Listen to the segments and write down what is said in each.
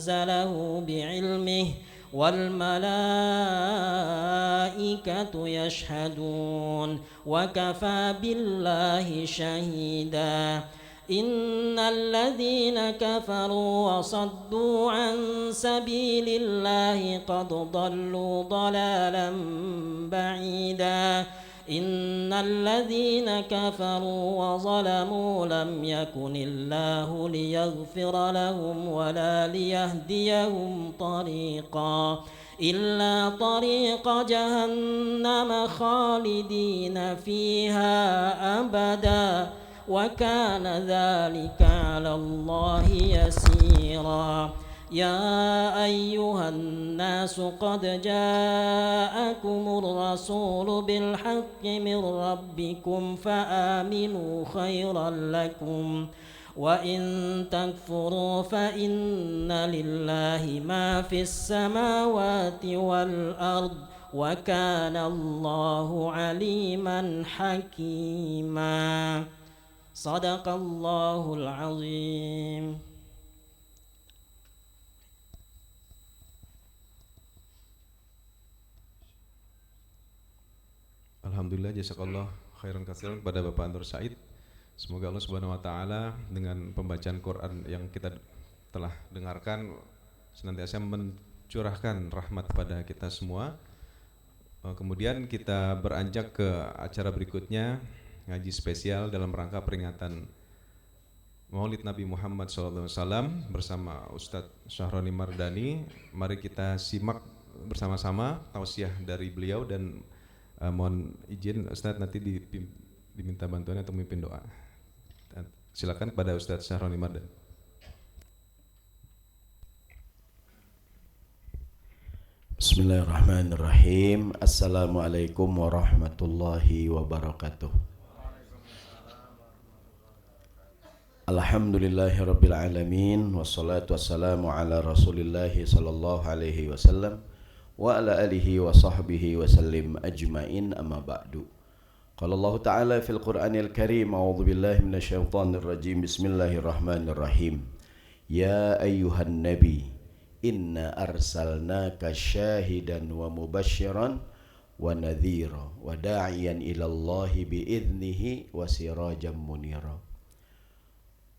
نزله بعلمه والملائكة يشهدون وكفى بالله شهيدا إن الذين كفروا وصدوا عن سبيل الله قد ضلوا ضلالا بعيدا إن الذين كفروا وظلموا لم يكن الله ليغفر لهم ولا ليهديهم طريقا إلا طريق جهنم خالدين فيها أبدا وكان ذلك على الله يسيرا يا أيها الناس قد جاءكم الرسول بالحق من ربكم فآمنوا خيرا لكم وإن تكفروا فإن لله ما في السماوات والأرض وكان الله عليما حكيما صدق الله العظيم. Alhamdulillah, jazakallah khairan katsiran kepada Bapak Anwar Said. Semoga Allah Subhanahu wa taala dengan pembacaan Quran yang kita telah dengarkan senantiasa mencurahkan rahmat kepada kita semua. Kemudian kita beranjak ke acara berikutnya, ngaji spesial dalam rangka peringatan Maulid Nabi Muhammad SAW bersama Ustadz Syahroni Mardani. Mari kita simak bersama-sama tausiah dari beliau dan mohon izin Ustadz nanti diminta bantuannya untuk memimpin doa. Silakan kepada Ustadz Syahroni Mardani. Bismillahirrahmanirrahim. Assalamualaikum warahmatullahi wabarakatuh. Alhamdulillahirabbil alamin wassalatu wassalamu ala Rasulillahi sallallahu alaihi wasallam wa ala alihi wa sahbihi wa sallim ajmain, amma ba'du. Qala Allah Ta'ala fil Qur'anil Karim, a'udzu billahi minasyaitonir rajim. Bismillahirrahmanirrahim. Ya ayyuhan nabi, inna arsalnaka syahidan wa mubasysyiran wa nadhira wa da'iyan ila Allah bi'idnihi wa sirajan munira.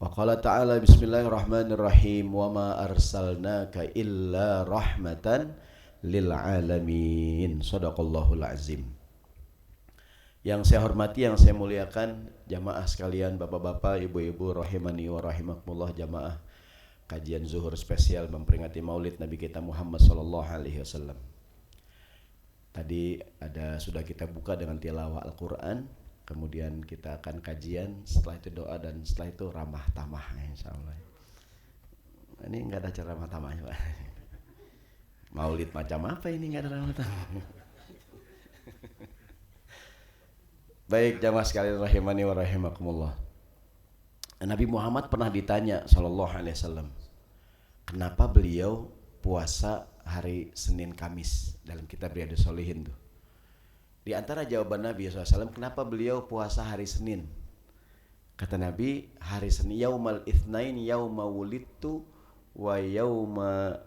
Wa qala ta'ala bismillahirrahmanirrahim, wa ma arsalnaka illa rahmatan lil alamin. Shadaqallahul azim. Yang saya hormati, yang saya muliakan jamaah sekalian, bapak-bapak, ibu-ibu, rahimani wa rahimakumullah, jamaah kajian zuhur spesial memperingati Maulid Nabi kita Muhammad sallallahu alaihi wasallam. Tadi sudah kita buka dengan tilawah Al-Qur'an, kemudian kita akan kajian, setelah itu doa, dan setelah itu ramah tamah insyaallah. Ini enggak ada cara ramah tamah, Pak. Maulid macam apa ini, enggak ada ramah tamah. Baik jamaah sekalian rahimani wa rahimakumullah. Nabi Muhammad pernah ditanya sallallahu alaihi wasallam, kenapa beliau puasa hari Senin Kamis, dalam kitab Riyadhus Shalihin tuh. Di antara jawaban Nabi SAW, kenapa beliau puasa hari Senin? Kata Nabi, hari Senin, yaumal itsnain yauma wulidtu wa yauma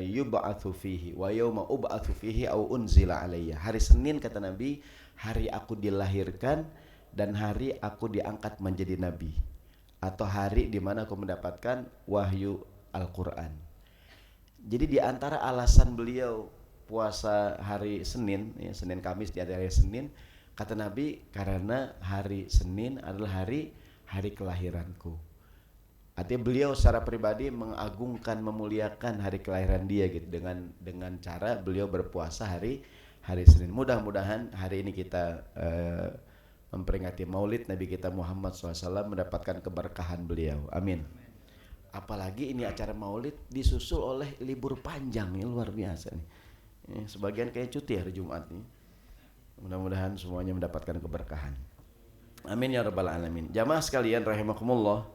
yub'atsu fihi wa yauma ub'atsu fihi au unzila alayya. Hari Senin, kata Nabi, hari aku dilahirkan dan hari aku diangkat menjadi nabi, atau hari di mana aku mendapatkan wahyu Al-Qur'an. Jadi di antara alasan beliau puasa hari Senin, ya, Senin Kamis di hari Senin, kata Nabi, karena hari Senin adalah hari kelahiranku. Artinya beliau secara pribadi mengagungkan, memuliakan hari kelahiran dia gitu, dengan cara beliau berpuasa hari Senin. Mudah-mudahan hari ini kita memperingati Maulid Nabi kita Muhammad SAW mendapatkan keberkahan beliau. Amin. Apalagi ini acara Maulid disusul oleh libur panjang, ya, luar biasa nih. Sebagian kayak cuti hari Jumat nih. Mudah-mudahan semuanya mendapatkan keberkahan. Amin ya rabbal alamin. Jamaah sekalian rahimakumullah.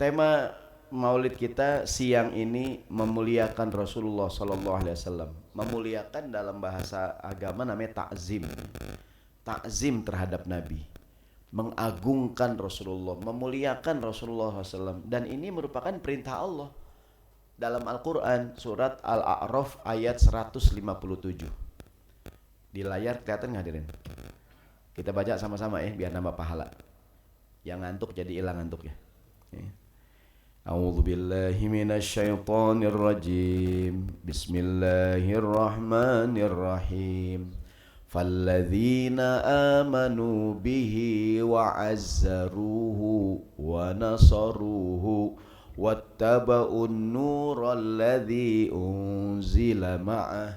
Tema Maulid kita siang ini memuliakan Rasulullah sallallahu alaihi wasallam. Memuliakan dalam bahasa agama namanya ta'zim. Ta'zim terhadap Nabi. Mengagungkan Rasulullah, memuliakan Rasulullah SAW. Dan ini merupakan perintah Allah. dalam Al-Quran surat Al-A'raf ayat 157. Di layar kelihatan nggak hadirin? Kita baca sama-sama ya biar nambah pahala. Yang ngantuk jadi hilang ngantuk ya. A'udzu billahi minasyaitonir rajim. Bismillahirrahmanirrahim. Falladzina amanu bihi wa azzaruhu wa nasaruhu wattaba'un nural ladzi unzila ma'ah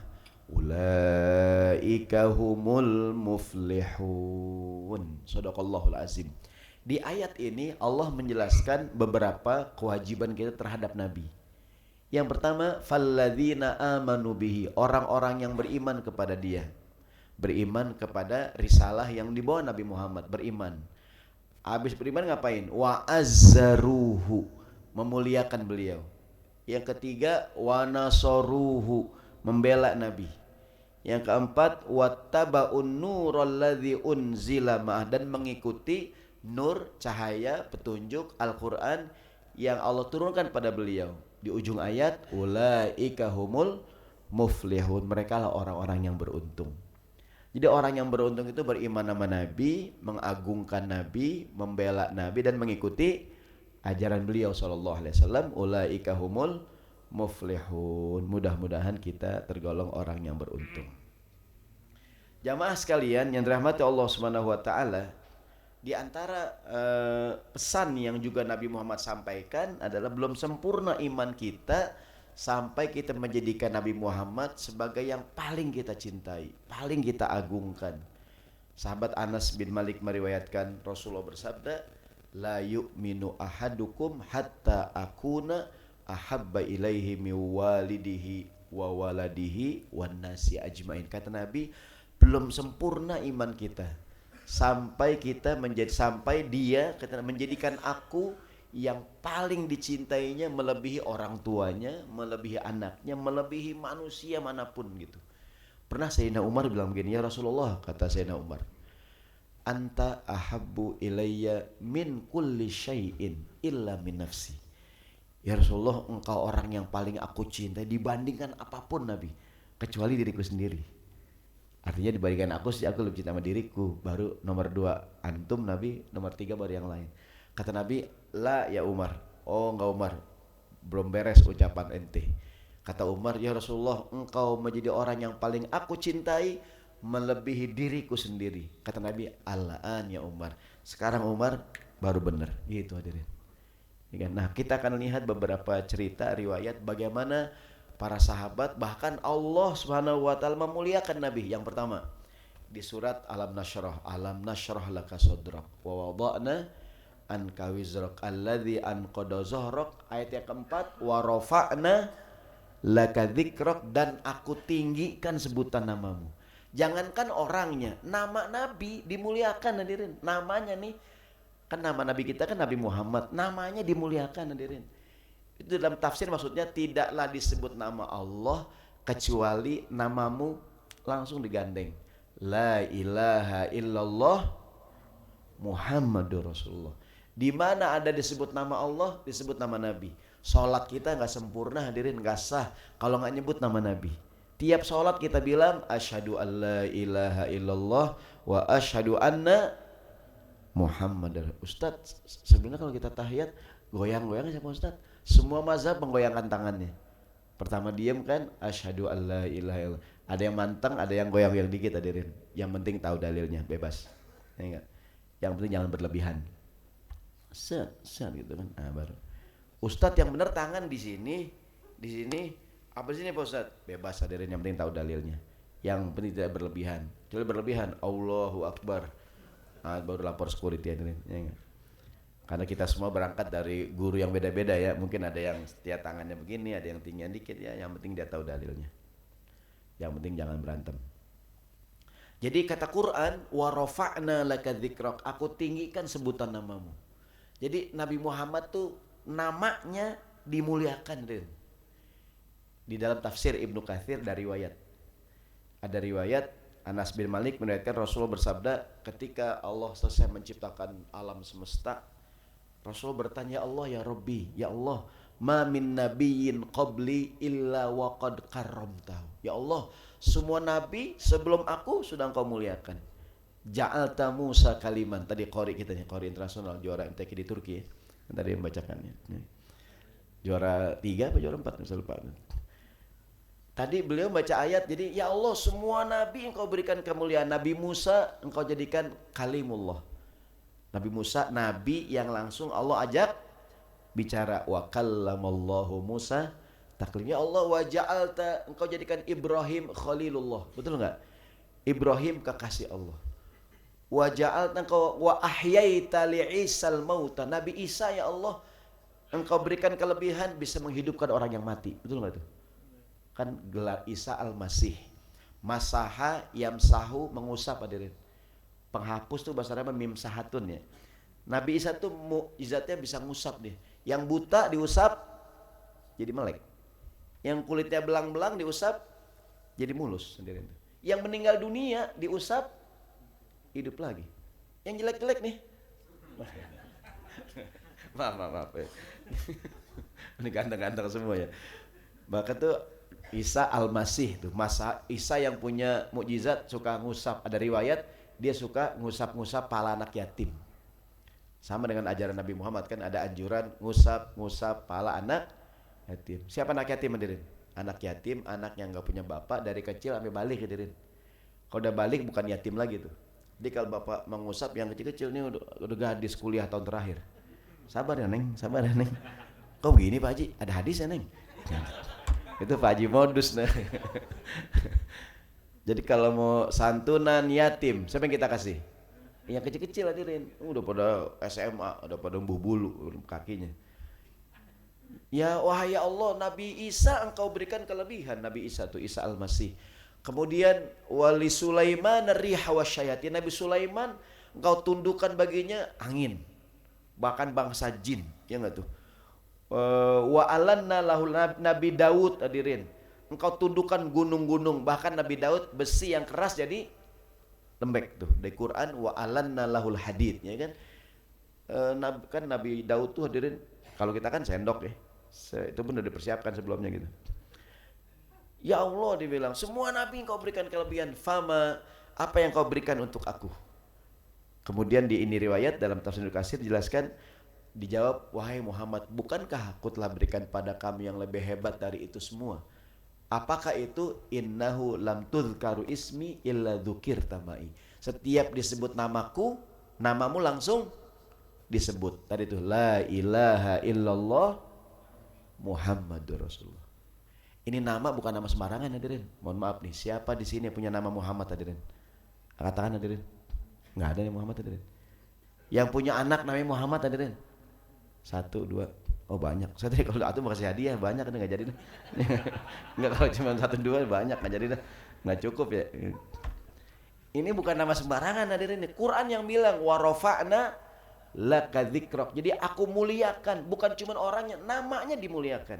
ulaika humul muflihun. Shadaqallahul azim. Di ayat ini Allah menjelaskan beberapa kewajiban kita terhadap Nabi. Yang pertama, falladzina amanu bihi, orang-orang yang beriman kepada dia, beriman kepada risalah yang dibawa Nabi Muhammad, beriman. Habis beriman ngapain? Wa azzaruhu, memuliakan beliau. Yang ketiga, wa nasaruhu, membela Nabi. Yang keempat, wattaba'un nural ladzi unzila ma'ah, dan mengikuti nur, cahaya, petunjuk Al-Quran yang Allah turunkan pada beliau. Di ujung ayat, ulaika humul muflihun, mereka lah orang-orang yang beruntung. Jadi orang yang beruntung itu beriman sama Nabi, mengagungkan Nabi, membela Nabi, dan mengikuti ajaran beliau sallallahu alaihi wasallam. Ulaika humul muflihun. Mudah-mudahan kita tergolong orang yang beruntung. Jamaah sekalian yang dirahmati Allah Subhanahu wa taala, di antara pesan yang juga Nabi Muhammad sampaikan adalah belum sempurna iman kita sampai kita menjadikan Nabi Muhammad sebagai yang paling kita cintai, paling kita agungkan. Sahabat Anas bin Malik meriwayatkan Rasulullah bersabda, la yu'minu ahadukum hatta akuna ahabba ilaihi min walidihi wa waladihi wan nasi ajmain. Kata Nabi, belum sempurna iman kita sampai dia menjadikan aku yang paling dicintainya melebihi orang tuanya, melebihi anaknya, melebihi manusia manapun gitu. Pernah Sayyidina Umar bilang begini, ya Rasulullah, kata Sayyidina Umar, anta ahabbu ilayya min kulli syai'in illa min nafsi. Ya Rasulullah, engkau orang yang paling aku cintai dibandingkan apapun Nabi, kecuali diriku sendiri. Artinya dibandingkan aku lebih cinta sama diriku, baru nomor 2 antum Nabi, nomor 3 baru yang lain. Kata Nabi, la ya Umar. Oh enggak Umar, belum beres ucapan ente. Kata Umar, ya Rasulullah, engkau menjadi orang yang paling aku cintai melebihi diriku sendiri. Kata Nabi, al-an ya Umar. Sekarang Umar baru benar. Gitu hadirin. Nah, kita akan lihat beberapa cerita riwayat bagaimana para sahabat, bahkan Allah Subhanahu wa taala memuliakan Nabi. Yang pertama, di surat Alam Nashrah laka sadrak wa wada'na anka wizrak alladzi anqadha zahrak. Ayat yang keempat, wa rafa'na laka dzikrak, dan aku tinggikan sebutan namamu. Jangankan orangnya, nama Nabi dimuliakan hadirin. Namanya nih, kan nama Nabi kita kan Nabi Muhammad, namanya dimuliakan hadirin. Itu dalam tafsir maksudnya tidaklah disebut nama Allah kecuali namamu langsung digandeng. La ilaha illallah Muhammadur Rasulullah. Di mana ada disebut nama Allah, disebut nama Nabi. Salat kita nggak sempurna hadirin, nggak sah kalau nggak nyebut nama Nabi. Tiap salat kita bilang asyhadu alla ilaha illallah wa asyhadu anna Muhammadar. Ustadz, sebenarnya kalau kita tahiyat goyang-goyang siapa Ustadz? Semua mazhab menggoyangkan tangannya. Pertama diam kan, asyhadu alla ilaha illallah. Ada yang mantang, ada yang goyang-goyang dikit hadirin. Yang penting tahu dalilnya, bebas. Ya enggak? Yang penting jangan berlebihan. Set gitu kan. Nah, baru. Ustadz yang benar tangan di sini, apa sini Pak Ustadz? Bebas hadirin, yang penting tahu dalilnya. Yang penting tidak berlebihan. Kalau berlebihan, Allahu Akbar. Nah, baru lapor security hadirin. Ya enggak? Karena kita semua berangkat dari guru yang beda-beda ya. Mungkin ada yang setia tangannya begini, ada yang tinggian dikit ya. Yang penting dia tahu dalilnya. Yang penting jangan berantem. Jadi kata Quran, wa rafa'na laka dzikrak, aku tinggikan sebutan namamu. Jadi Nabi Muhammad tuh namanya dimuliakan. Di dalam tafsir Ibnu Katsir dari riwayat. Ada riwayat Anas bin Malik meriwayatkan Rasulullah bersabda, ketika Allah selesai menciptakan alam semesta, Rasul bertanya, ya Allah ya Rabbi, ya Allah, ma min nabiyyin qabli illa waqad karramtahu. Ya Allah, semua nabi sebelum aku sudah Engkau muliakan. Ja'alta Musa kaliman. Tadi qori kita nih, qori internasional juara MTQ di Turki ya. Tadi yang bacakannya. Juara 3 apa juara 4 saya lupa. Tadi beliau baca ayat, jadi ya Allah semua nabi Engkau berikan kemuliaan. Nabi Musa Engkau jadikan kalimullah. Nabi Musa nabi yang langsung Allah ajak bicara. Wa kallamallahu Musa taklima. Ya Allah wa ja'alta Engkau jadikan Ibrahim khalilullah. Betul enggak? Ibrahim kekasih Allah. Wa ja'alta Engkau wa ahyaita li Isal mauta. Nabi Isa ya Allah Engkau berikan kelebihan bisa menghidupkan orang yang mati. Betul enggak itu? Kan gelar Isa al-Masih. Masaha yamsahu mengusap hadirin. Penghapus tuh bahasa Arabnya mim sahatun ya. Nabi Isa tuh mukjizatnya bisa ngusap deh. Yang buta diusap jadi melek. Yang kulitnya belang-belang diusap jadi mulus hadirin. Yang meninggal dunia diusap hidup lagi. Yang jelek-jelek nih. Maaf. Ini ganteng-ganteng semua ya. Maka tuh Isa al-Masih tuh, masa Isa yang punya mukjizat suka ngusap. Ada riwayat dia suka ngusap-ngusap pala anak yatim. Sama dengan ajaran Nabi Muhammad kan ada anjuran ngusap pala anak yatim. Siapa anak yatim hadirin? Anak yatim, anak yang enggak punya bapak dari kecil sampai balik hadirin. Kalau udah balik bukan yatim lagi tuh. Jadi kalau bapak mengusap yang kecil-kecil ini udah gadis kuliah tahun terakhir. Sabar ya Neng, sabar ya Neng. Kok begini Pak Haji? Ada hadis ya Neng? Itu Pak Haji modus nah. Jadi kalau mau santunan yatim, siapa yang kita kasih? Yang kecil-kecil hadirin. Udah pada SMA, udah pada embuh bulu kakinya. Ya wahai Allah, Nabi Isa Engkau berikan kelebihan. Nabi Isa tuh Isa al-Masih. Kemudian wali Sulaiman riha wasyayatin. Nabi Sulaiman Engkau tundukkan baginya angin. Bahkan bangsa jin, ya enggak tuh? Wa alanna lahul Nabi Daud hadirin. Engkau tundukkan gunung-gunung, bahkan Nabi Daud besi yang keras jadi lembek tuh. Dari Quran wa alanna lahul hadid, ya kan? Nabi Daud tuh hadirin, kalau kita kan sendok ya. Itu pun udah dipersiapkan sebelumnya gitu. Ya Allah dibilang, semua nabi Engkau berikan kelebihan. Fama, apa yang Kau berikan untuk aku? Kemudian di ini riwayat dalam tafsir Ibnu Katsir dijelaskan, dijawab, wahai Muhammad, bukankah aku telah berikan pada kami yang lebih hebat dari itu semua? Apakah itu? Innahu lam tuzkaru ismi illa dzukirta ma'i. Setiap disebut namaku, namamu langsung disebut. Tadi itu la ilaha illallah Muhammadur Rasulullah. Ini nama bukan nama sembarangan hadirin. Mohon maaf nih, siapa di sini yang punya nama Muhammad hadirin? Katakan hadirin. Enggak ada yang Muhammad hadirin. Yang punya anak namanya Muhammad hadirin. 1, 2. Oh banyak. Saya tadi kalau atuh mau kasih hadiah banyak kan enggak jadi dah. Enggak, kalau cuma 1, 2 banyak enggak jadi dah. Enggak cukup ya. Ini bukan nama sembarangan hadirin. Quran yang bilang wa rafa'na laka dzikrak. Jadi aku muliakan, bukan cuma orangnya, namanya dimuliakan.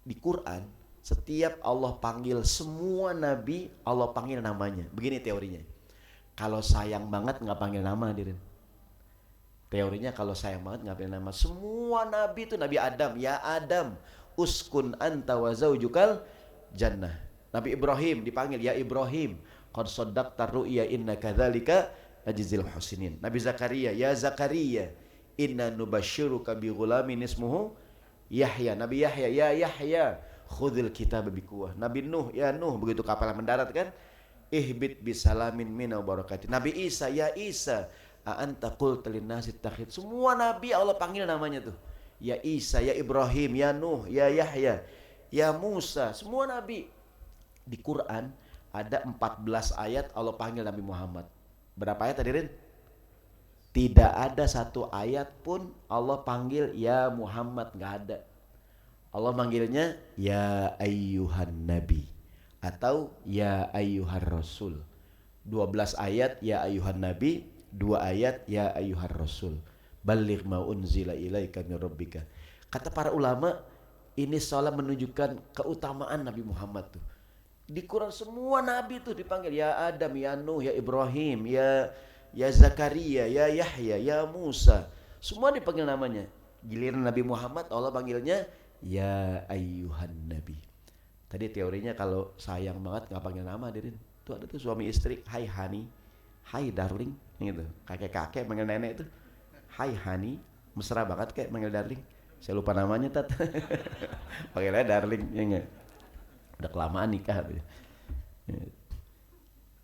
Di Quran setiap Allah panggil semua nabi, Allah panggil namanya. Begini teorinya. Kalau sayang banget nggak panggil nama hadirin. Teorinya kalau sayang banget nggak panggil nama. Semua nabi itu Nabi Adam, ya Adam, uskun anta wa zaujukal jannah. Nabi Ibrahim dipanggil ya Ibrahim, qad shaddaqta ru'ya inna kadzalika najzil husinin. Nabi Zakaria, ya Zakaria, inna nubasyiruka bi ghulamin ismuhu Yahya. Nabi Yahya, ya Yahya, khudhil kitaba biquwwah. Nabi Nuh, ya Nuh, begitu kapal mendarat kan, ihbit bisalamin minna barakati. Nabi Isa, ya Isa, anta qulta linnasi ittakhid. Semua nabi Allah panggil namanya tuh. Ya Isa, ya Ibrahim, ya Nuh, ya Yahya, ya Musa. Semua nabi. Di Quran ada 14 ayat Allah panggil Nabi Muhammad. Berapa ayat hadirin? Tidak ada satu ayat pun Allah panggil ya Muhammad, nggak ada. Allah manggilnya ya ayyuhan nabi atau ya ayyuhar rasul. 12 ayat ya ayyuhan nabi, 2 ayat ya ayyuhar rasul. Balligh ma unzila ilaika min rabbika. Kata para ulama, ini seolah menunjukkan keutamaan Nabi Muhammad tuh. Di Quran semua nabi tuh dipanggil ya Adam, ya Nuh, ya Ibrahim, ya Zakaria, ya Yahya, ya Musa. Semua dipanggil namanya. Giliran Nabi Muhammad Allah panggilnya ya ayyuhan nabi. Tadi teorinya kalau sayang banget nggak panggil nama hadirin. Tuh ada tuh suami istri, hai honey, hai darling, gitu. Kakek-kakek manggil nenek itu, hai honey, mesra banget kayak manggil darling. Saya lupa namanya tat. Panggilnya darling, ya enggak? Udah kelamaan nikah tuh.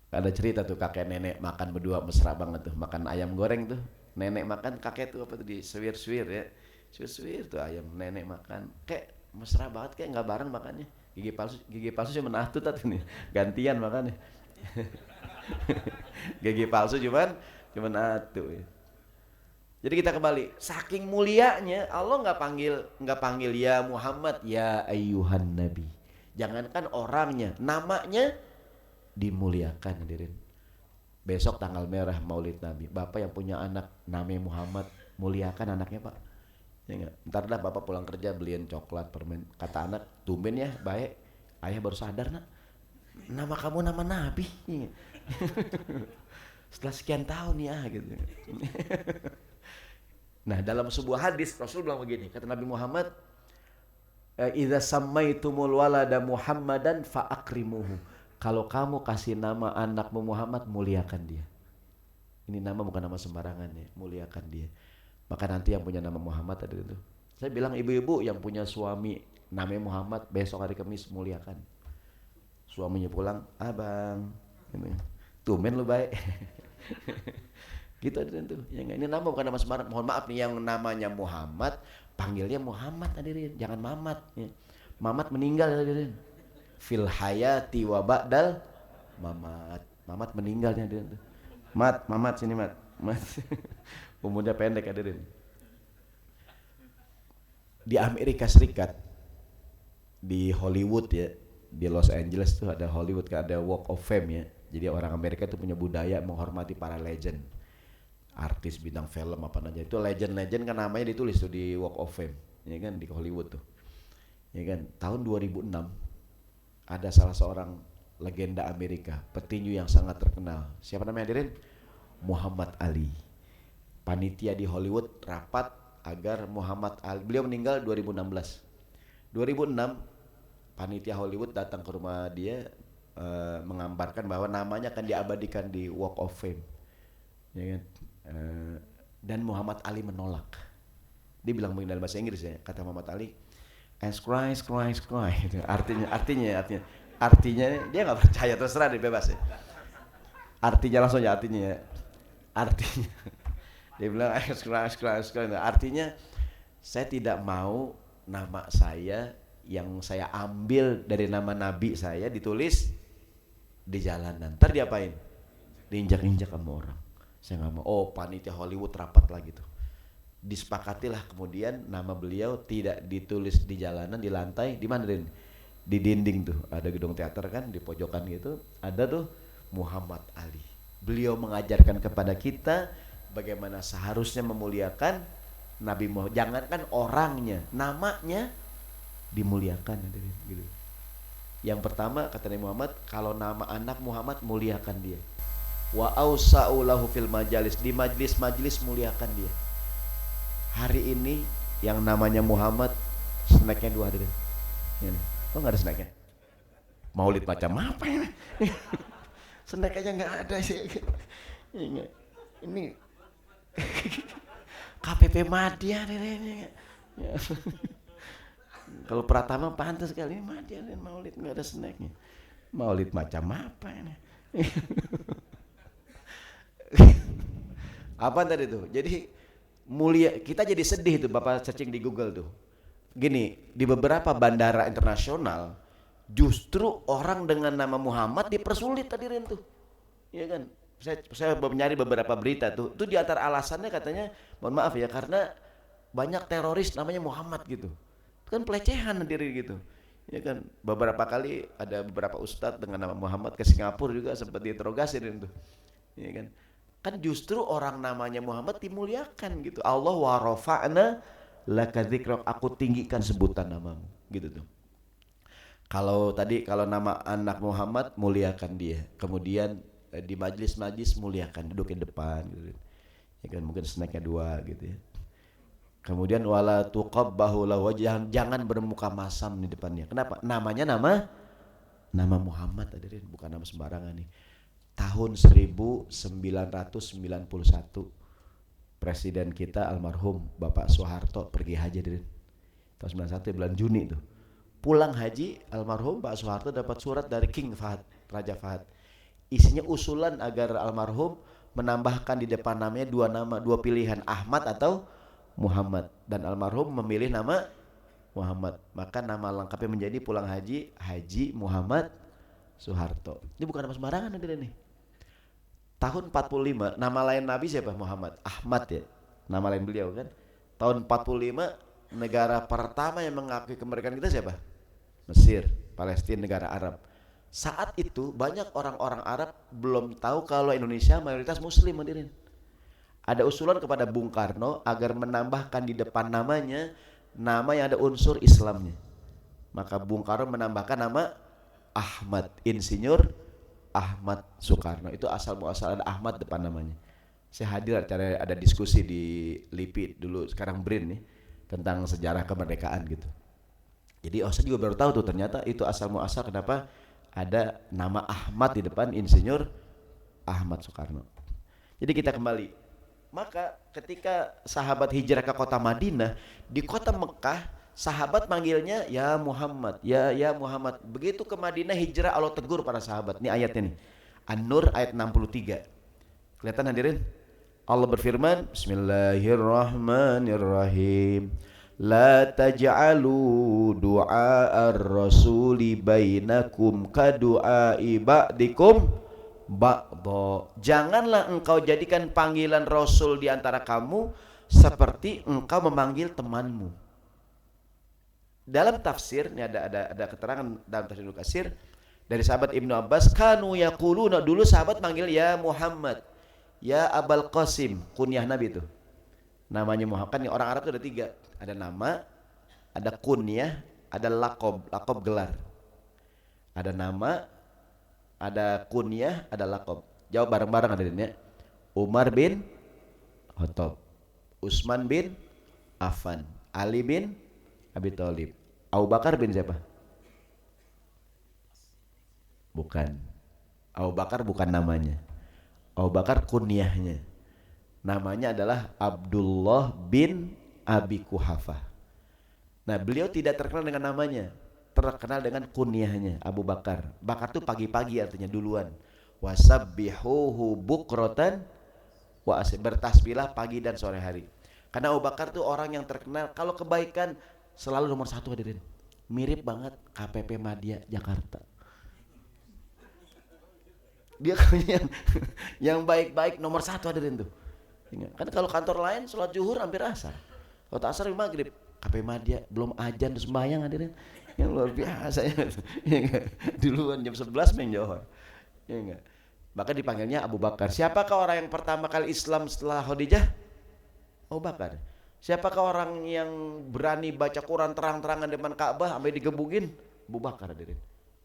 Ada cerita tuh kakek nenek makan berdua mesra banget tuh, makan ayam goreng tuh. Nenek makan, kakek tuh apa tuh di swir-swir ya. Swir-swir tuh ayam, nenek makan. Kayak mesra banget, kayak nggak bareng makannya. Gigi palsu cuma atuh tat nih. Gantian makannya. Gigi palsu cuman atuh ya. Jadi kita kembali, saking mulianya Allah nggak panggil ya Muhammad, ya ayyuhan nabi. Jangankan orangnya, namanya dimuliakan hadirin. Besok tanggal merah Maulid Nabi. Bapak yang punya anak namanya Muhammad, muliakan anaknya Pak. Ya enggak? Ntar dah bapak pulang kerja beliin coklat, permen. Kata anak, tumben ya baik. Ayah baru sadar nak, nama kamu nama Nabi. Setelah sekian tahun ya gitu. Nah dalam sebuah hadis Rasul bilang begini, kata Nabi Muhammad, idza sammaitumul walada Muhammadan fa akrimuhu. Kalau kamu kasih nama anakmu Muhammad, muliakan dia. Ini nama bukan nama sembarangan ya, muliakan dia. Maka nanti yang punya nama Muhammad ada itu. Saya bilang ibu-ibu yang punya suami namanya Muhammad, besok hari Kamis muliakan. Suaminya pulang, abang, tumben lu baik. Gitu ada tuh. Ini nama bukan nama sembarangan. Mohon maaf nih yang namanya Muhammad, panggilnya Muhammad hadirin, jangan Mamat. Ya. Mamat meninggal hadirin. Fil hayati wa ba'dal mamat. Mamat meninggalnya hadirin. Mamat sini Mat. Umurnya pendek hadirin. Di Amerika Serikat, di Hollywood ya, di Los Angeles tuh ada Hollywood, ada Walk of Fame ya. Jadi orang Amerika itu punya budaya menghormati para legend, artis bintang film apa aja. Itu legend-legend kan namanya ditulis tuh di Walk of Fame, ya kan, di Hollywood tuh. Ya kan, tahun 2006 ada salah seorang legenda Amerika, petinju yang sangat terkenal. Siapa namanya hadirin? Muhammad Ali. Panitia di Hollywood rapat agar Muhammad Ali, beliau meninggal 2016. 2006 panitia Hollywood datang ke rumah dia, mengambarkan bahwa namanya akan diabadikan di Walk of Fame. Ya kan? Dan Muhammad Ali menolak. Dia bilang begini dalam bahasa Inggris ya, kata Muhammad Ali, cry. Artinya dia nggak percaya, terserah dia bebas ya. Artinya langsung ya artinya dia bilang cry. Artinya saya tidak mau nama saya yang saya ambil dari nama Nabi saya ditulis di jalanan. Ntar diapain? Diinjak-injak sama orang. Saya nggak mau. Oh, panitia Hollywood rapat lagi tuh. Disepakatilah kemudian nama beliau tidak ditulis di jalanan, di lantai, di mana Den? Di dinding tuh, ada gedung teater kan di pojokan gitu, ada tuh Muhammad Ali. Beliau mengajarkan kepada kita bagaimana seharusnya memuliakan Nabi Muhammad. Jangankan orangnya, namanya dimuliakan gitu. Yang pertama kata Nabi Muhammad, kalau nama anak Muhammad muliakan dia. Wa ausa'u lahu fil majalis, di majlis-majlis muliakan dia. Hari ini yang namanya Muhammad snacknya 2 hadirin. Ini. Kok nggak ada snacknya? Maulid macam apa ini? Snack aja nggak ada sih. Ini KPP Madya ini. Kalau Pratama pantas sekali, Madya dan Maulid nggak ada snacknya. Maulid macam apa ini? Apa tadi tuh? Jadi mulia, kita jadi sedih tuh Bapak searching di Google tuh. Gini, di beberapa bandara internasional justru orang dengan nama Muhammad dipersulit hadirin tuh. Iya kan? Saya nyari beberapa berita tuh. Itu di antara alasannya katanya, mohon maaf ya, karena banyak teroris namanya Muhammad gitu. Itu kan pelecehan hadirin gitu. Ya kan? Beberapa kali ada beberapa ustadz dengan nama Muhammad ke Singapura juga sempat diinterogasi tuh. Ya kan? Kan justru orang namanya Muhammad dimuliakan gitu. Allah wa rafa'na laka dzikrak, aku tinggikan sebutan namamu gitu tuh. Kalau nama anak Muhammad muliakan dia. Kemudian di majlis-majlis muliakan, duduk di depan gitu. Ya kan, mungkin snacknya 2 gitu ya. Kemudian wala tuqabbahu lahu, jangan bermuka masam di depannya. Kenapa? Namanya nama Muhammad hadirin, bukan nama sembarangan nih. Tahun 1991 presiden kita almarhum Bapak Soeharto pergi haji hadirin. Tahun 91 bulan Juni itu. Pulang haji almarhum Pak Soeharto dapat surat dari King Fahd, Raja Fahd. Isinya usulan agar almarhum menambahkan di depan namanya dua pilihan, Ahmad atau Muhammad, dan almarhum memilih nama Muhammad. Maka nama lengkapnya menjadi pulang haji Haji Muhammad Soeharto. Ini bukan nama sembarangan nih. Tahun 45 nama lain Nabi siapa? Muhammad. Ahmad ya, nama lain beliau kan. Tahun 45 negara pertama yang mengakui kemerdekaan kita siapa? Mesir, Palestina, negara Arab. Saat itu banyak orang-orang Arab belum tahu kalau Indonesia mayoritas Muslim hadirin. Ada usulan kepada Bung Karno agar menambahkan di depan namanya nama yang ada unsur Islamnya. Maka Bung Karno menambahkan nama Ahmad, Insinyur Ahmad Soekarno. Itu asal muasal ada Ahmad depan namanya. Saya hadir acara ada diskusi di LIPI dulu, sekarang BRIN nih, tentang sejarah kemerdekaan gitu. Jadi saya juga baru tahu tuh ternyata itu asal muasal kenapa ada nama Ahmad di depan Insinyur Ahmad Soekarno. Jadi kita kembali. Maka ketika sahabat hijrah ke kota Madinah, di kota Mekah sahabat manggilnya ya Muhammad, ya Muhammad. Begitu ke Madinah hijrah Allah tegur para sahabat. Ini ayatnya nih. An-Nur ayat 63. Kelihatan hadirin? Allah berfirman, Bismillahirrahmanirrahim. La taj'alu du'a'ar rasuli bainakum kadu'ai ba'dikum ba'dha. Janganlah engkau jadikan panggilan Rasul di antara kamu seperti engkau memanggil temanmu. Dalam tafsir ini ada keterangan dalam tafsir Ibnu Katsir dari sahabat Ibnu Abbas, kanu yaquluna, dulu sahabat manggil ya Muhammad, ya Abul Qasim, kunyah Nabi itu. Namanya Muhammad, kan orang Arab itu ada 3. Ada nama, ada kunyah, ada lakob gelar. Ada nama, ada kunyah, ada lakob. Jawab bareng-bareng hadirin ya. Umar bin Khattab, Utsman bin Affan, Ali bin Abi Thalib. Abu Bakar bin siapa? Bukan. Abu Bakar bukan namanya. Abu Bakar kunyahnya. Namanya adalah Abdullah bin Abi Kuhafah. Nah, beliau tidak terkenal dengan namanya, terkenal dengan kunyahnya Abu Bakar. Bakar itu pagi-pagi artinya duluan. Wasabbihuhu bukratan wa asy, bertasbihlah pagi dan sore hari. Karena Abu Bakar tuh orang yang terkenal kalau kebaikan selalu nomor 1 hadirin. Mirip banget KPP Madya Jakarta. Dia yang baik-baik nomor 1 hadirin tuh. Kan kalau kantor lain sholat zuhur hampir asar, sholat asar maghrib. KPP Madya belum ajan terus sembahyang hadirin. Yang luar biasa ya. Duluan jam 11 main Johor. Ya enggak. Maka dipanggilnya Abu Bakar. Siapakah orang yang pertama kali Islam setelah Khadijah? Abu Bakar. Siapakah orang yang berani baca Quran terang-terangan depan Ka'bah sampai digebukin? Abu Bakar hadirin.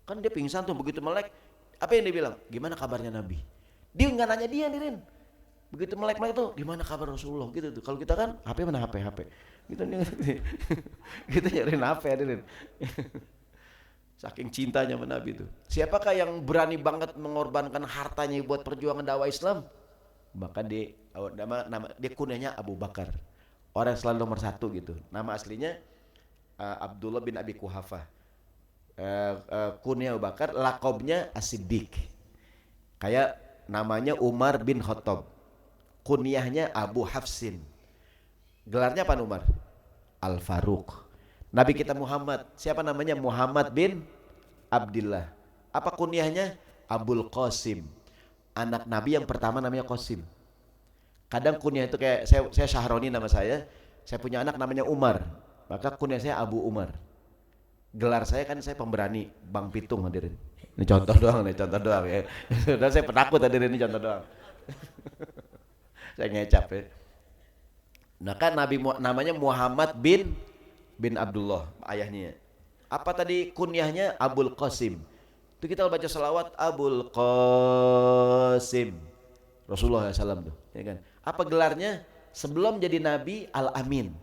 Kan dia pingsan tuh begitu melek. Apa yang dia bilang? Gimana kabarnya Nabi? Dia enggak nanya dia hadirin. Begitu melek-melek tuh, gimana kabar Rasulullah gitu tuh. Kalau kita kan HP mana HP. Gitu kita nyariin HP hadirin. Saking cintanya sama Nabi itu. Siapakah yang berani banget mengorbankan hartanya buat perjuangan dakwah Islam? Maka dia kunyahnya Abu Bakar. Orang yang selalu nomor 1 gitu. Nama aslinya Abdullah bin Abi Kuhafah. Kunyah Abu Bakar, lakobnya As-Siddiq. Kayak namanya Umar bin Khattab. Kunyahnya Abu Hafsin. Gelarnya apa Umar? Al-Faruq. Nabi kita Muhammad, siapa namanya? Muhammad bin Abdullah. Apa kunyahnya? Abul Qasim. Anak Nabi yang pertama namanya Qasim. Kadang kunyah itu kayak saya Syahroni nama saya punya anak namanya Umar. Maka kunyah saya Abu Umar. Gelar saya kan saya pemberani, Bang Pitung hadirin. Ini contoh doang ya. Dan saya penakut hadirin, ini contoh doang. Saya ngecap ya. Nah kan Nabi namanya Muhammad bin Abdullah ayahnya. Apa tadi kunyahnya? Abul Qasim. Itu kita baca selawat Abul Qasim Rasulullah SAW tuh, ya kan? Apa gelarnya? Sebelum jadi Nabi Al-Amin.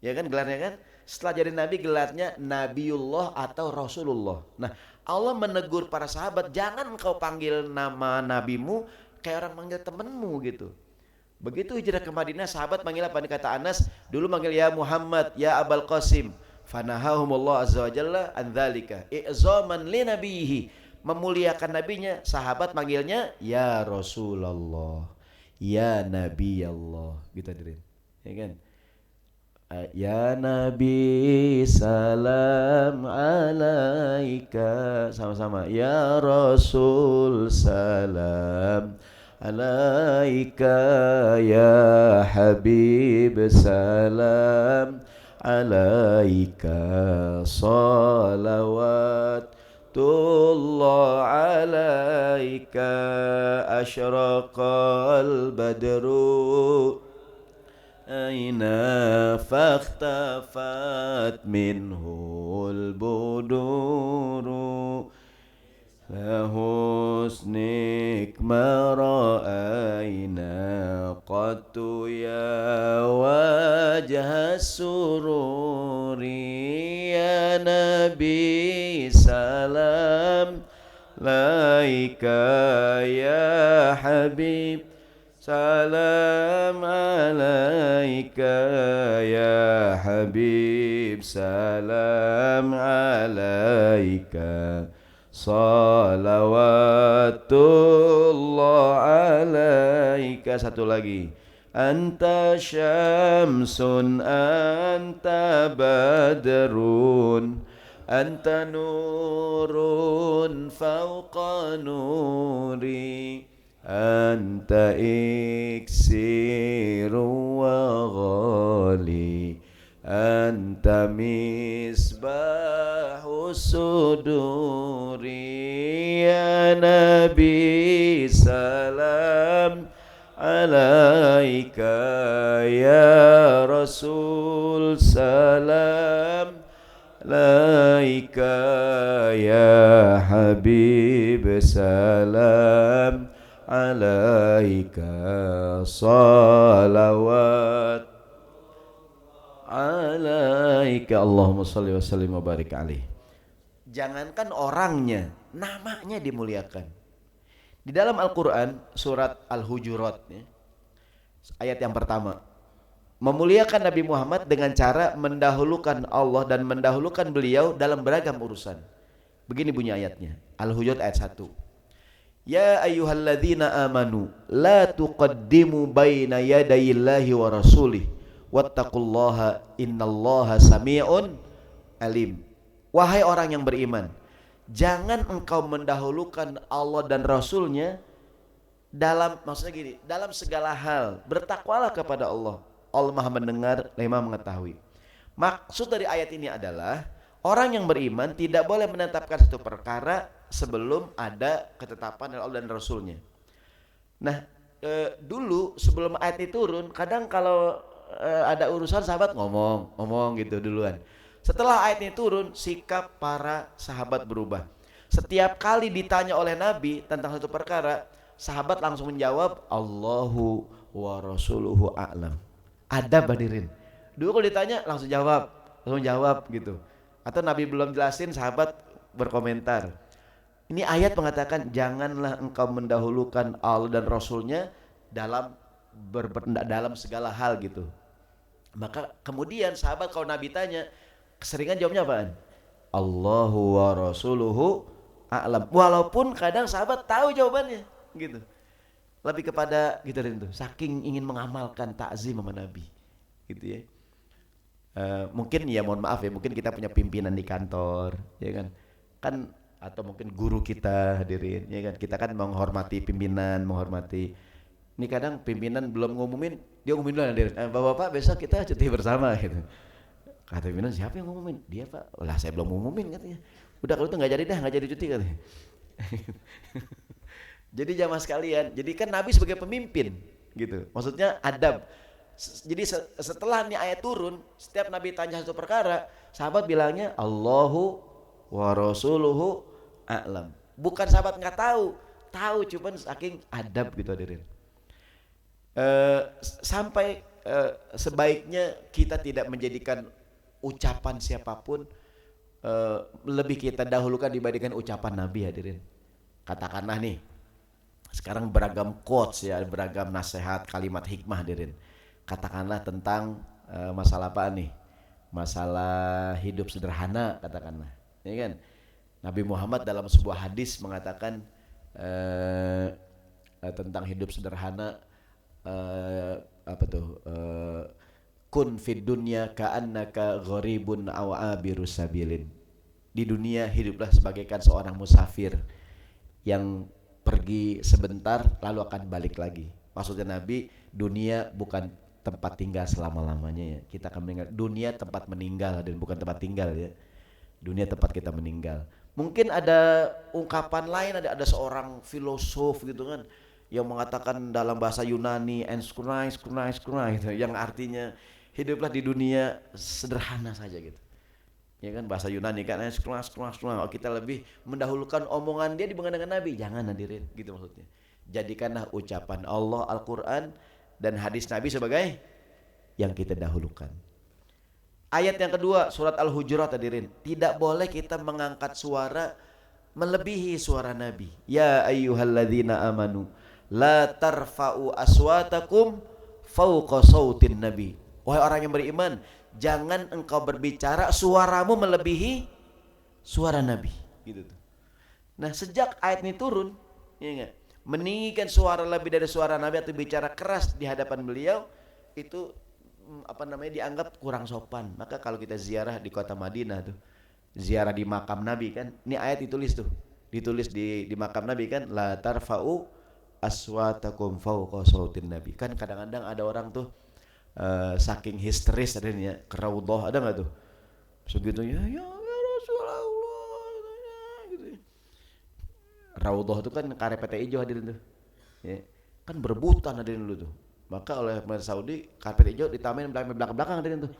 Ya kan gelarnya kan? Setelah jadi nabi gelarnya Nabiullah atau Rasulullah. Nah, Allah menegur para sahabat, jangan engkau panggil nama nabimu kayak orang manggil temenmu gitu. Begitu hijrah ke Madinah, sahabat manggil apa? Ini kata Anas, dulu manggil ya Muhammad, ya Abul Qasim. Fanahahumullah azza wa jalla an dzalika i'zaman li nabihi. Memuliakan nabinya, sahabat manggilnya ya Rasulullah, ya Nabi Allah. Gitu hadirin. Ya kan? Ya Nabi salam alaika, sama-sama. Ya Rasul salam alaika, ya Habib salam alaika, salawatullah alaika, asyraqal badru aina fakhtafat minhul buduru lahusnik mara'aina qattu ya wajah sururi ya Nabi salam laika ya Habib salam alaika ya Habib salam alaika, salawatullah alaika. Satu lagi, anta syamsun anta badrun anta nurun fauqa nuri anta iksiru wa ghali anta misbahu suduri ya Nabi salam alaika ya Rasul salam alaika ya Habib salam alaika, salawat alaika, Allahumma salli wa sallim wa barik alaih. Jangankan orangnya, namanya dimuliakan. Di dalam Al-Quran surat Al-Hujurat ya, ayat yang pertama, memuliakan Nabi Muhammad dengan cara mendahulukan Allah dan mendahulukan beliau dalam beragam urusan. Begini bunyi ayatnya, Al-Hujurat ayat 1. Ya ayyuhalladzina amanu la tuqaddimu baina yadayillahi wa rasulih wattaqullaha innallaha sami'un alim. Wahai orang yang beriman, jangan engkau mendahulukan Allah dan Rasulnya dalam, maksudnya gini, dalam segala hal. Bertakwalah kepada Allah. Allah Maha mendengar, Maha mengetahui. Maksud dari ayat ini adalah orang yang beriman tidak boleh menetapkan satu perkara sebelum ada ketetapan dari Allah dan Rasulnya. Nah, dulu sebelum ayat ini turun, kadang kalau ada urusan sahabat ngomong gitu duluan. Setelah ayat ini turun, sikap para sahabat berubah. Setiap kali ditanya oleh Nabi tentang satu perkara, sahabat langsung menjawab Allahu wa rasuluhu a'lam. Adab hadirin. Dulu kalau ditanya langsung jawab gitu. Atau Nabi belum jelasin, sahabat berkomentar. Ini ayat mengatakan janganlah engkau mendahulukan Allah dan Rasulnya dalam dalam segala hal gitu. Maka kemudian sahabat kalau Nabi tanya, keseringan jawabnya apaan? Allahu wa rasuluhu a'lam. Walaupun kadang sahabat tahu jawabannya gitu. Lebih kepada gitu itu, saking ingin mengamalkan takzim sama Nabi gitu ya. Mungkin ya mohon maaf ya, mungkin kita punya pimpinan di kantor ya kan atau mungkin guru kita hadirin ya kan, kita kan menghormati pimpinan, menghormati. Ini kadang pimpinan belum ngumumin, dia ngumumin dulu hadirin, bapak-bapak besok kita cuti bersama gitu. Kata pimpinan, siapa yang ngumumin? Dia pak. Lah saya belum ngumumin katanya. Udah kalau itu nggak jadi cuti katanya. Jadi jamaah sekalian, jadi kan Nabi sebagai pemimpin gitu, maksudnya adab. Jadi setelah ini ayat turun, setiap Nabi tanya satu perkara, sahabat bilangnya Allahu wa rasuluhu a'lam. Bukan sahabat nggak tahu, cuman saking adab gitu hadirin. Sampai sebaiknya kita tidak menjadikan ucapan siapapun lebih kita dahulukan dibandingkan ucapan Nabi, hadirin. Katakanlah nih, sekarang beragam quotes ya, beragam nasihat, kalimat hikmah, hadirin. Katakanlah tentang masalah apa nih? Masalah hidup sederhana, katakanlah. Ya kan? Nabi Muhammad dalam sebuah hadis mengatakan tentang hidup sederhana, kun fid dunya ka'annaka gharibun aw abirus sabilin. Di dunia hiduplah sebagaikan seorang musafir yang pergi sebentar lalu akan balik lagi. Maksudnya Nabi, dunia bukan tempat tinggal selama-lamanya ya. Kita akan meninggal. Dunia tempat meninggal dan bukan tempat tinggal ya. Dunia tempat kita meninggal. Mungkin ada ungkapan lain, ada seorang filosof gitu kan yang mengatakan dalam bahasa Yunani gitu, yang artinya hiduplah di dunia sederhana saja gitu. Ya kan, bahasa Yunani kan kita lebih mendahulukan omongan dia dibandingkan dengan Nabi. Jangan, hadirin, gitu maksudnya. Jadikanlah ucapan Allah, Al-Qur'an dan hadis Nabi sebagai yang kita dahulukan. Ayat yang kedua surat Al-Hujurat, hadirin. Tidak boleh kita mengangkat suara melebihi suara Nabi. Ya ayyuhalladzina amanu la tarfa'u aswatakum fawqa sautin Nabi. Wahai orang yang beriman, jangan engkau berbicara suaramu melebihi suara Nabi, gitu tuh. Nah, sejak ayat ini turun, ya enggak, meninggikan suara lebih dari suara Nabi atau bicara keras di hadapan beliau itu dianggap kurang sopan. Maka kalau kita ziarah di kota Madinah tuh, ziarah di makam Nabi kan, ini ayat ditulis di makam Nabi kan, la tarfa'u aswatakum fawqa sautin Nabi. Kan kadang-kadang ada orang tuh saking histeris adanya ke Raudhah, ada nggak tuh segitu ya Rasulullah gitu. Raudhah itu kan karpet hijau, hadirin tuh ya, kan berebutan hadirin dulu tuh. Maka oleh pemerintah Saudi karpet hijau ditamain belakang hadirin tuh.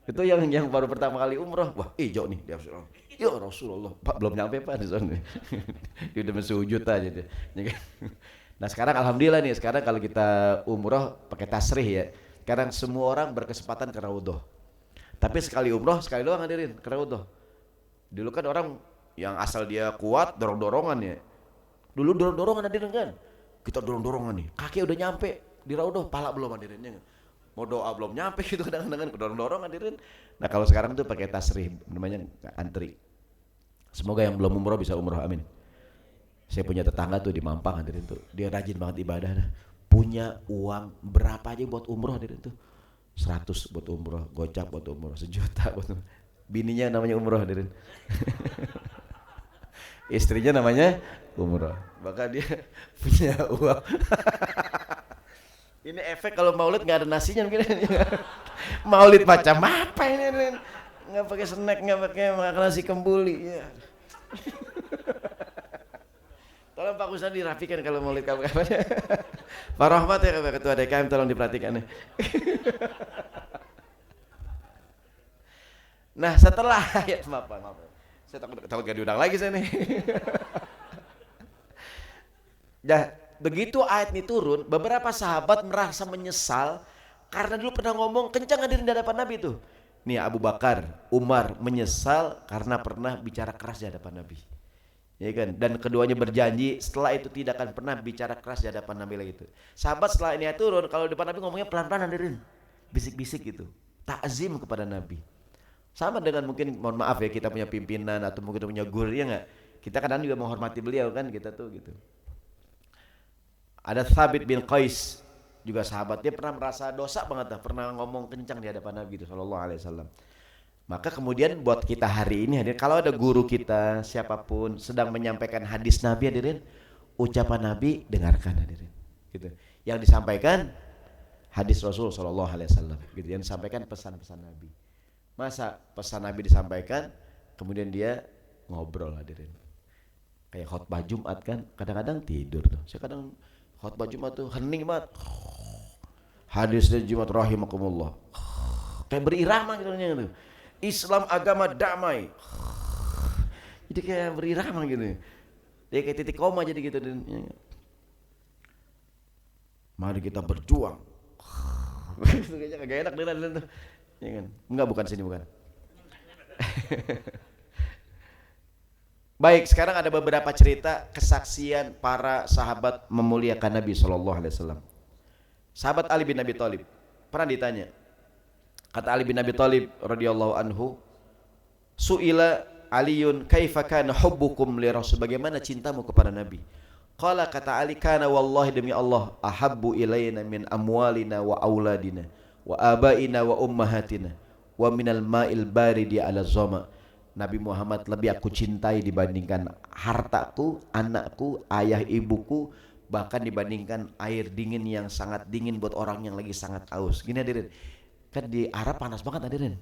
Itu yang baru pertama kali umroh, wah hijau nih dia Rasulullah. Ya Rasulullah, Pak belum nyampe Pak di sana. Dia udah sujud aja dia. Nah sekarang alhamdulillah nih, sekarang kalau kita umroh pakai tasrih ya, sekarang semua orang berkesempatan ke Raudhah. Tapi sekali umroh, sekali doang hadirin ke Raudhah. Dulu kan orang yang asal dia kuat, dorong-dorongan ya. Dulu dorong-dorongan hadirin kan. Kita dorong-dorongan nih, kaki udah nyampe di Raudhah, pala belum hadirinnya. Mau doa belum nyampe gitu kadang-kadang dorong-dorongan hadirin. Nah kalau sekarang tuh pakai tasrih, namanya antri. Semoga yang belum umroh bisa umroh, amin. Saya punya tetangga tuh di Mampang hadirin tuh, dia rajin banget ibadah dah. Punya uang berapa aja buat umroh hadirin tuh, 100 buat umroh, gocap buat umroh, 1 juta buat umroh. Bininya namanya umroh hadirin. Istrinya namanya umroh, maka dia punya uang. Ini efek kalau maulid nggak ada nasinya mungkin. Maulid macam apa ini? Nggak pakai snack, nggak pakai makan nasi kembuli ya. Tolong Pak Ustadz dirapikan kalau maulid kapan-kapan. Pak Rahmat ya Ketua DKM, tolong diperhatikan nih. Nah setelah ayat maaf. Saya takut gak diundang lagi saya nih. Nah begitu ayat ini turun, beberapa sahabat merasa menyesal karena dulu pernah ngomong kencang hadirin di hadapan Nabi tuh. Nih Abu Bakar, Umar menyesal karena pernah bicara keras di hadapan Nabi. Ya kan? Dan keduanya berjanji setelah itu tidak akan pernah bicara keras di hadapan Nabi lagi itu. Sahabat setelah ini turun, kalau di depan Nabi ngomongnya pelan-pelan hadirin, bisik-bisik gitu, takzim kepada Nabi. Sama dengan mungkin, mohon maaf ya, kita punya pimpinan atau mungkin punya guru, ya nggak? Kita kadang juga menghormati beliau kan, kita tuh gitu. Ada Thabit bin Qais juga sahabat, dia pernah merasa dosa banget, pernah ngomong kencang di hadapan Nabi itu Sallallahu Alaihi Wasallam. Maka kemudian buat kita hari ini hadirin, kalau ada guru kita siapapun sedang menyampaikan hadis Nabi hadirin, ucapan Nabi dengarkan hadirin, gitu. Yang disampaikan hadis Rasul Sallallahu Alaihi Wasallam, gitu. Yang disampaikan pesan-pesan Nabi. Masa pesan Nabi disampaikan, kemudian dia ngobrol hadirin. Kayak khutbah Jumat kan, kadang-kadang tidur tuh. Saya kadang khutbah Jumat tuh hening banget. Hadisnya Jumat rahimakumullah. Kayak berirama gitu. Islam agama damai. Jadi kayak berirama gitu. Dia kayak titik koma jadi gitu. Mari kita berjuang. Kayaknya kagak enak dengerin tuh. Ya kan? Enggak, bukan sini, bukan. Baik, sekarang ada beberapa cerita kesaksian para sahabat memuliakan Nabi SAW. Sahabat Ali bin Abi Thalib pernah ditanya. Kata Ali bin Abi Thalib radhiyallahu anhu, su'ila Aliun kaifa kana hubbukum li Rasul, bagaimana cintamu kepada Nabi? Qala, kata Ali, kana wallahi, demi Allah, ahabbu ilayna min amwalina wa auladina wa abaina wa ummahatina wa minal ma'il baridi ala zama. Nabi Muhammad lebih aku cintai dibandingkan hartaku, anakku, ayah ibuku, bahkan dibandingkan air dingin yang sangat dingin buat orang yang lagi sangat haus. Gini hadirin, kan di Arab panas banget hadirin,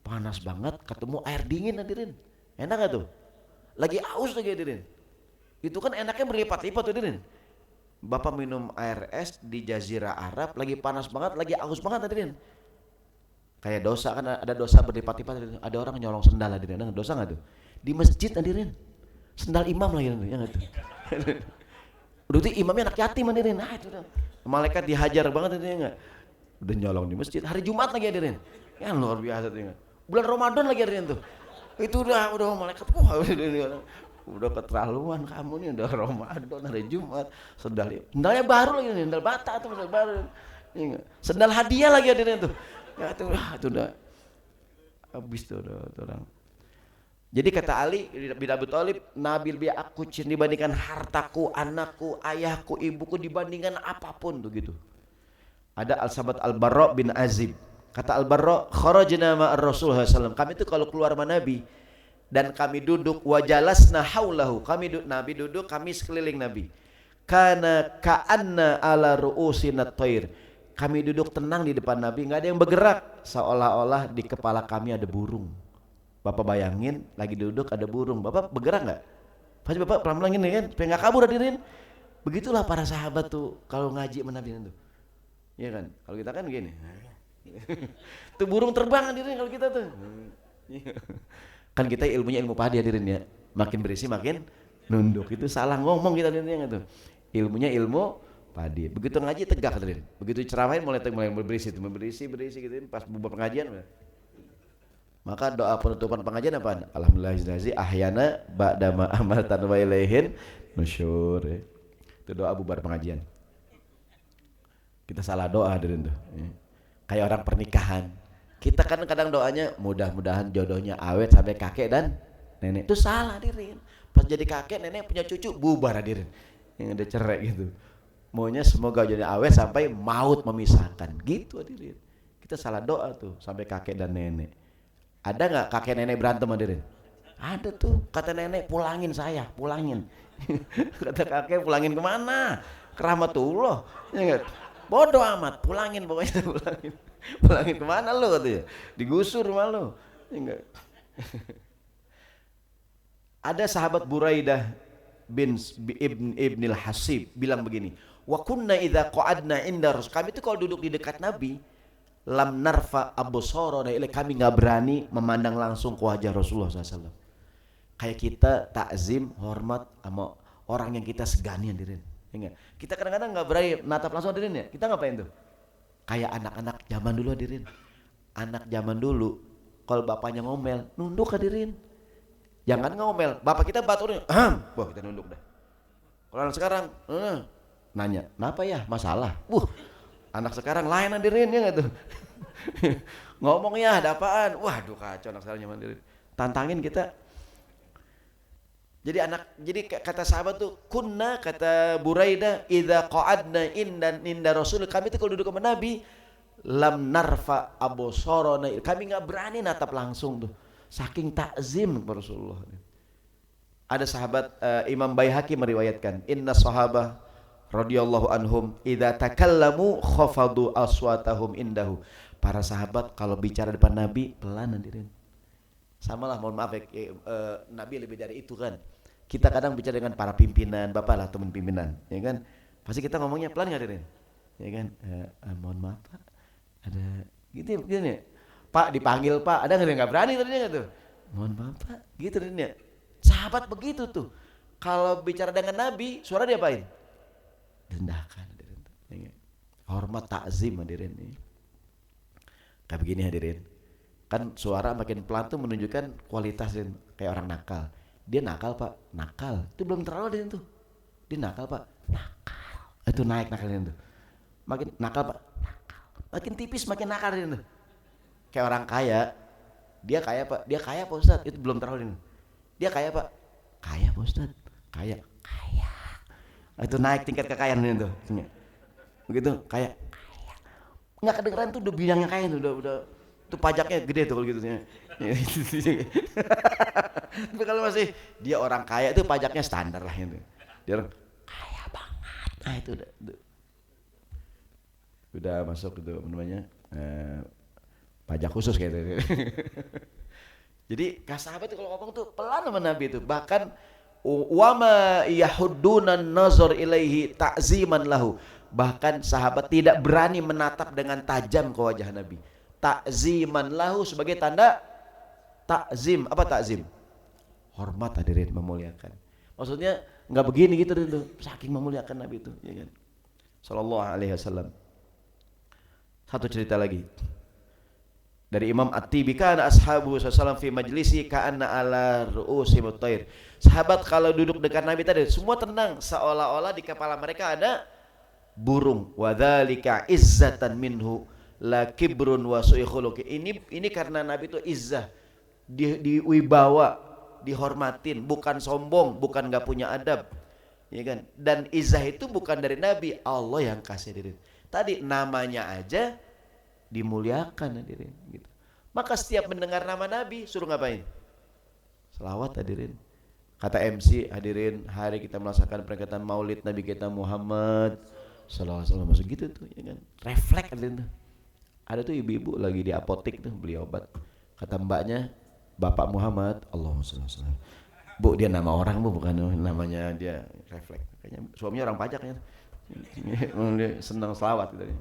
panas banget, ketemu air dingin hadirin, enak gak tuh? Lagi haus lagi hadirin, itu kan enaknya berlipat-lipat hadirin. Bapak minum air es di Jazirah Arab, lagi panas banget, lagi haus banget hadirin. Kayak dosa, kan ada dosa berlipat-lipat. Ada orang nyolong sendal hadirin, ada dosa nggak tuh? Di masjid hadirin, sendal imam lagi, ya nggak tuh? Udah tuh imamnya anak yatim hadirin, nah itu udah. Malaikat dihajar banget hadirin, nggak? Udah nyolong di masjid, hari Jumat lagi hadirin, ya luar biasa tuh. Bulan Ramadan lagi hadirin tuh, itu udah malaikat, wah udah keterlaluan kamu nih, udah Ramadan hari Jumat, sendalnya baru lagi, sendal bata tuh, sendal baru, sendal hadiah lagi hadirin tuh. Ya itu udah habis tuh orang. Jadi kata Ali bin Abi Thalib, Nabi lebih aku cinta dibandingkan hartaku, anakku, ayahku, ibuku, dibandingkan apapun tuh gitu. Ada al-sahabat Al-Barra bin Azib. Kata Al-Barra, kharajna ma'ar Rasulullah SAW. Kami itu kalau keluar sama Nabi dan kami duduk, wajalasna haulahu. Nabi duduk, kami sekeliling Nabi. Kana ka'anna ala ru'usina thair. Kami duduk tenang di depan Nabi, nggak ada yang bergerak, seolah-olah di kepala kami ada burung. Bapak bayangin lagi duduk ada burung, Bapak bergerak nggak? Pasti Bapak pelan-pelan gini kan, supaya nggak kabur hadirin. Begitulah para sahabat tuh kalau ngaji sama Nabi itu, ya kan? Kalau kita kan gini, tuh burung terbang hadirin kalau kita tuh. Kan kita ilmunya ilmu padi hadirin ya, makin berisi makin nunduk, itu salah ngomong kita hadirin tuh. Ilmunya ilmu padi. Begitu ngaji tegak hadirin. Begitu ceramahin mulai berisi gitu. Pas bubar pengajian, maka doa penutupan pengajian apa? Alhamdulillahillazi ahyana ba'da ma amatan wa ilaihin nusyur. Itu doa bubar pengajian. Kita salah doa hadirin tuh. Kayak orang pernikahan. Kita kan kadang doanya mudah-mudahan jodohnya awet sampai kakek dan nenek. Itu salah hadirin. Pas jadi kakek nenek punya cucu bubar hadirin. Yang ada cerai gitu. Maunya semoga jadi awet sampai maut memisahkan, gitu hadirin. Kita salah doa tuh sampai kakek dan nenek. Ada nggak kakek nenek berantem hadirin? Ada tuh, kata nenek pulangin saya, pulangin. Kata kakek pulangin kemana? Ke rahmatullah, ya nggak? Bodoh amat, pulangin pokoknya, pulangin kemana lo katanya? Digusur rumah lo, ya nggak? Ada sahabat Buraidah bin Ibnil Hasib bilang begini, wa kunna idza qa'adna inda Rasul, kami itu kalau duduk di dekat Nabi, lam narfa absarana ilai, kami enggak berani memandang langsung ke wajah Rasulullah SAW. Kayak kita takzim, hormat sama orang yang kita segani hadirin. Enggak. Kita kadang-kadang enggak berani natap langsung hadirin ya. Kita ngapain tuh? Kayak anak-anak zaman dulu hadirin. Anak zaman dulu kalau bapaknya ngomel, nunduk hadirin. Jangan ngomel, bapak kita baturin, wah kita nunduk dah. Kalau anak sekarang, nanya, kenapa ya? Masalah. Anak sekarang lain hadirin ya nggak tuh? Ngomongnya ada apaan? Waduh kacau anak sekarang zaman hadirin. Tantangin kita. Jadi kata sahabat tuh, kunna, kata Buraidah, idza qa'adna inda Rasul, kami tuh kalau duduk sama Nabi, lam narfa absarana, kami nggak berani natap langsung tuh. Saking takzim kepada Rasulullah. Ada sahabat Imam Baihaqi meriwayatkan, inna sahabah radhiyallahu anhum idza takallamu khafadu aswatahum indahu. Para sahabat kalau bicara depan Nabi pelan hadirin. Samalah, mohon maaf ya, Nabi lebih dari itu kan. Kita kadang bicara dengan para pimpinan, bapak lah teman pimpinan, ya kan? Pasti kita ngomongnya pelan nggak hadirin? Ya kan? Mohon maaf Pak, ada gitu ya. Pak dipanggil Pak, ada nggak berani tadinya nggak tuh? Mohon maaf Pak, gitu tadinya. Sahabat begitu tuh. Kalau bicara dengan Nabi, suara dia apain? Direndahkan. Hormat, takzim hadirin ini. Kayak begini hadirin. Kan suara makin pelan tuh menunjukkan kualitas hadirin. Kayak orang nakal. Dia nakal pak, nakal. Itu belum terlalu hadirin tuh. Dia nakal pak, nakal. Itu naik nakalnya tuh. Makin nakal pak, nakal. Makin tipis makin nakal hadirin tuh. Kayak orang kaya. Dia kaya pak, dia kaya pak Ustaz. Itu belum terlalu hadirin. Dia kaya pak, kaya pak Ustaz. Kaya, kaya. Itu naik tingkat kekayaan hadirin tuh. Begitu, kaya. Nggak kedengeran tuh udah bilangnya kaya tuh, udah tuh pajaknya gede tuh kalau gitu. Tapi kalau masih dia orang kaya itu pajaknya standar lah itu. Dia orang kaya banget. Nah itu udah masuk itu namanya pajak khusus kayak gitu. Jadi sahabat itu kalau ngomong tuh pelan sama Nabi itu. Bahkan wama yahuddunan nazar ilaihi ta'ziman lahu. Bahkan sahabat tidak berani menatap dengan tajam ke wajah Nabi. Ta'ziman lahu sebagai tanda ta'zim. Apa ta'zim? Hormat hadirin, memuliakan. Maksudnya nggak begini gitu tuh, saking memuliakan Nabi itu, ya kan? Sallallahu alaihi wasallam. Satu cerita lagi dari Imam At-Tibi, kana ashabu sallallahu fi majlisi ka'anna ala ru'usim at-tayr. Sahabat kalau duduk dekat Nabi tadi semua tenang, seolah-olah di kepala mereka ada burung. Wadzalika izzatan minhu la kibrun wa su'i khuluqi. Ini karena Nabi itu izzah, diwibawa, dihormatin, bukan sombong, bukan enggak punya adab, ya kan? Dan izzah itu bukan dari Nabi, Allah yang kasih hadirin. Tadi namanya aja dimuliakan hadirin gitu. Maka setiap mendengar nama Nabi suruh ngapain? Selawat hadirin. Kata MC hadirin, hari kita melaksanakan peringatan Maulid Nabi kita Muhammad sallallahu alaihi wasallam, masuk gitu tuh, ya kan? Refleks hadirin tuh. Ada tuh ibu-ibu lagi di apotek tuh beli obat. Kata mbaknya, Bapak Muhammad, Allahumma shalli alaihi wasallam. Bu, dia nama orang bu, bukan namanya dia. Refleks. Kayaknya suaminya orang pajak ya. Dia senang selawat gitu.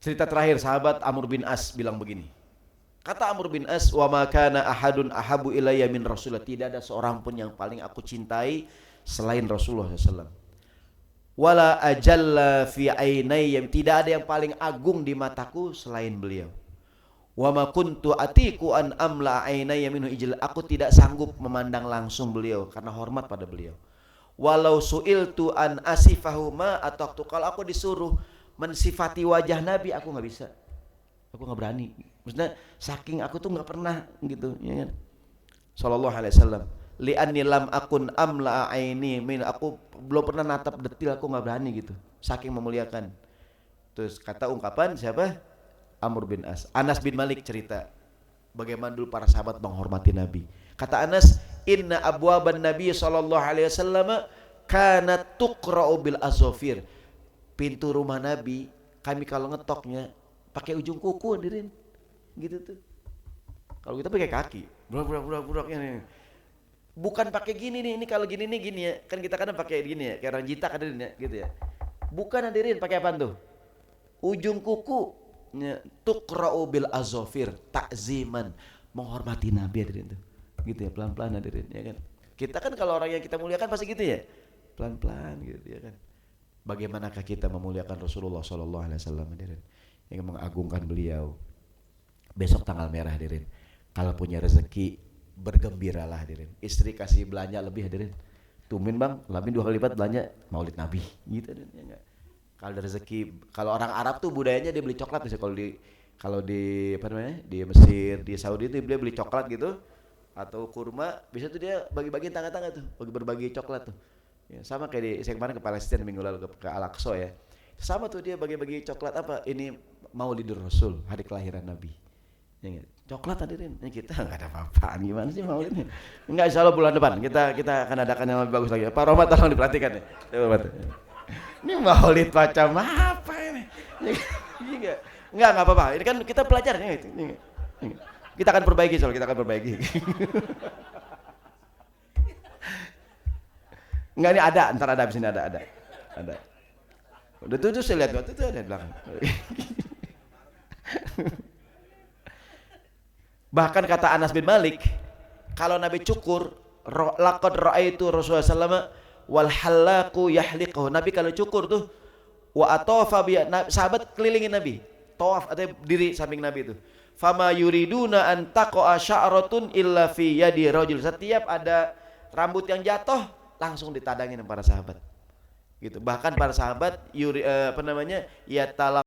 Cerita terakhir sahabat Amr bin As bilang begini. Kata Amr bin As, wa ma kana ahadun ahabu ilayya min Rasulullah. Tidak ada seorang pun yang paling aku cintai selain Rasulullah SAW. Wala ajalla fi ainayya. Tidak ada yang paling agung di mataku selain beliau. Wa ma kuntu atiku an amla ainayya minhu ijla. Aku tidak sanggup memandang langsung beliau karena hormat pada beliau. Walau su'iltu an asifahu ma ataqtu. Kalau aku disuruh mensifati wajah Nabi, aku nggak bisa. Aku nggak berani. Maksudnya saking aku tuh nggak pernah gitu, ya kan? Sallallahu alaihi wasallam. Li'anni lam akun amla aini min. Aku belum pernah natap detil, aku nggak berani gitu. Saking memuliakan. Terus kata ungkapan siapa? Amr bin As. Anas bin Malik cerita bagaimana dulu para sahabat menghormati Nabi. Kata Anas, inna abwaban Nabi sallallahu alaihi wasallam kana tuqra'u bil azofir. Pintu rumah Nabi kami kalau ngetoknya pakai ujung kuku hadirin. Gitu tuh. Kalau kita pakai kaki, burak-burak-burak-buraknya nih. Bukan pakai gini nih, ini kalau gini nih gini ya. Kan kita kadang pakai gini ya, kayak orang jitak hadirin ya, gitu ya. Bukan hadirin, pakai apa tuh? Ujung kuku. Tuqra'u bil azofir, takziman, menghormati Nabi hadirin tuh. Gitu ya, pelan-pelan hadirin, ya kan. Kita kan kalau orang yang kita muliakan pasti gitu ya. Pelan-pelan gitu ya kan. Bagaimanakah kita memuliakan Rasulullah sallallahu alaihi wasallam hadirin, yang mengagungkan beliau. Besok tanggal merah hadirin. Kalau punya rezeki bergembiralah hadirin. Istri kasih belanja lebih hadirin. Tumin bang, lebih 2 kali lipat belanja Maulid Nabi gitu hadirin, ya enggak. Kalau ada rezeki, kalau orang Arab tuh budayanya dia beli coklat bisa. Kalau di apa namanya, di Mesir, di Saudi itu dia beli coklat gitu atau kurma, bisa tuh dia bagi-bagi tangga-tangga tuh, berbagi coklat tuh. Ya, sama kayak saya kemarin ke Palestina minggu lalu ke Al-Aqsa ya. Sama tuh dia bagi-bagi coklat apa? Ini Maulidur Rasul, hari kelahiran Nabi. Ya, coklat hadirin. Ini kita enggak ada apa-apaan, gimana sih Maulidnya? Enggak, insyaallah bulan depan kita akan adakan yang lebih bagus lagi. Pak Rohmat tolong diperhatikan ya. Ini Maulid macam apa ini? Enggak apa-apa. Ini kan kita pelajaran ya itu. Kita akan perbaiki soal kita akan perbaiki. Enggak, ini ada, ntar ada di sini ada. Udah tuh saya lihat waktu itu ada di belakang. Bahkan kata Anas bin Malik, kalau Nabi cukur, laqad ra'aitu Rasulullah sallallahu alaihi wasallam wal halaku yahliquhu. Nabi kalau cukur tuh wa atafa bi, sahabat kelilingin Nabi. Tawaf atau diri samping Nabi itu. Fama yuriduna an taqa'a sya'ratun illa fi yadi rajul. Setiap ada rambut yang jatuh langsung ditadangin para sahabat. Gitu. Bahkan para sahabat ya